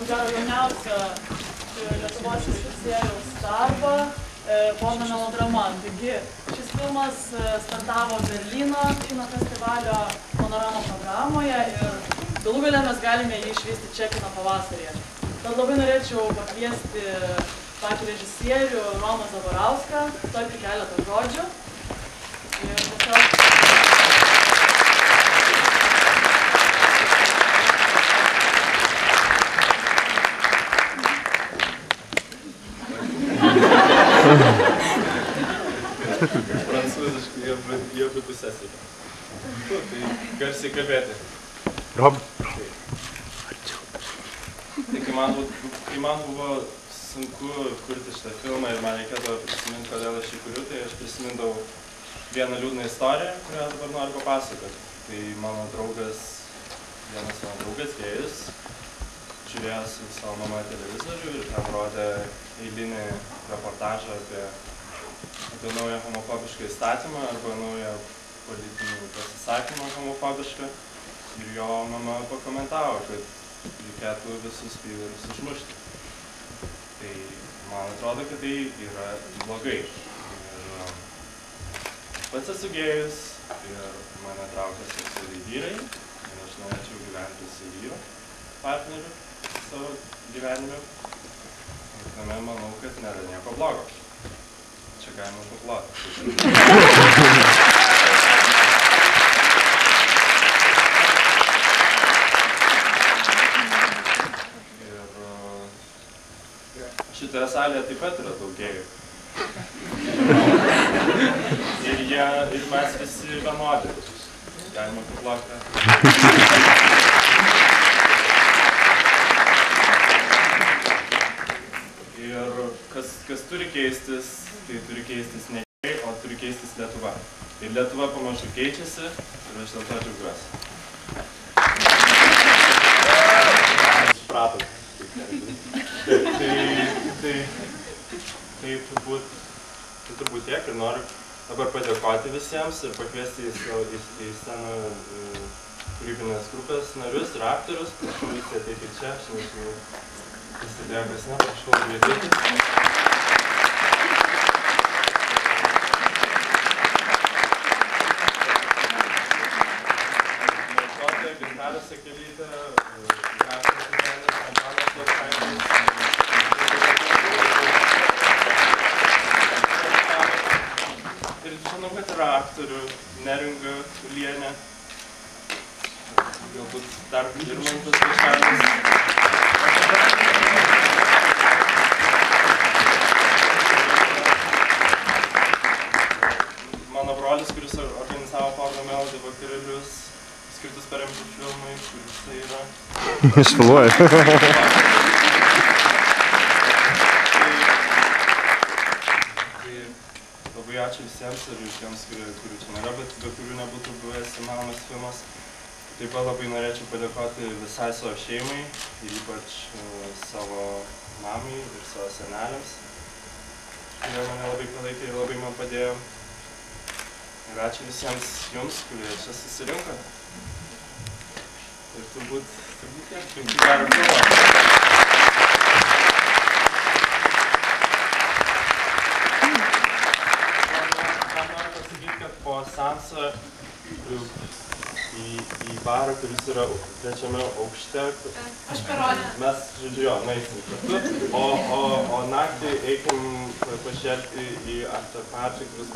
ko gero jauniausią Lietuvos režisieriaus darbą Bondo melodrama. Taigi, šis filmas startavo Berlyno kino festivalio Panorama programoje ir galų gale mes galime jį išvysti čia kino pavasaryje. Tad labai norėčiau pakviesti patį režisierių Romą Zabarauską, tarti keletą žodžių. Ir tiesiog... Prancūziškai jie būtų pusėsi. Tai garsiai kalbėti. Rob. Tai kai man buvo sunku kurti šitą filmą ir man reikėdavo prisiminti, kodėl aš jį kuriu, tai aš prisimindavau vieną liūdną istoriją, kurią dabar noriu papasakoti. Tai vienas mano draugas gėjus, žiūrėjo su savo mama televizorių ir ten rodė eilinį reportažą apie naują homofobišką įstatymą arba naują politinį pasisakymą homofobišką. Ir jo mama pakomentavo, kad reikėtų visus vyrus išmušti. Tai man atrodo, kad tai yra blogai. Ir pats esu gėjus ir mane traukia seksualiai vyrai. Ir aš norėčiau gyventi su vyru partneriu savo gyvenime. Ir tame manau, kad nėra nieko blogo. Čia galima paploti. Šitoje salėje taip pat yra daug gėjų. Ir mes visi vienodi. Galima paploti. Ir kas turi keistis, tai turi keistis ne gėjai, o turi keistis Lietuva. Ir Lietuva pamažu keičiasi ir aš dėl to džiaugiuosi. Supratot. Tai turbūt tiek ir noriu dabar padėkoti visiems ir pakviesti į sceną kūrybinės grupės narius ir aktorius. Prašau visi ateiti čia, aš nežinau, pasidėjo kas ne, prašau labai ateiti. Gintarė Sakelytė, Grafikas dizaineris, Antanas Lokaitis. Ir žinau, kad yra aktorių Neringa Ulienė, galbūt dar Irmantas Vašelis. Mano brolis, kuris organizavo Porno Melody vakarėlius skirtus paremti filmui, kuris tai yra. Aš filmuoju. Labai ačiū visiems ir tiems, kurių čia nėra, bet be kurių nebūtų buvęs įmanomas filmas. Taip pat labai norėčiau padėkoti visai savo šeimai ir ypač savo mamai ir savo seneliams, kurie mane labai palaikė ir labai man padėjo. Ir ačiū visiems jums, kurie čia susirinko. Ir turbūt tiek, linkiu gerą filmą. Po seansą į barą, kuris yra trečiame aukšte. Aš parodė. Mes, žodžiu, jo, nueisim kartu. O naktį eikim pašerti į afterparty, kuris...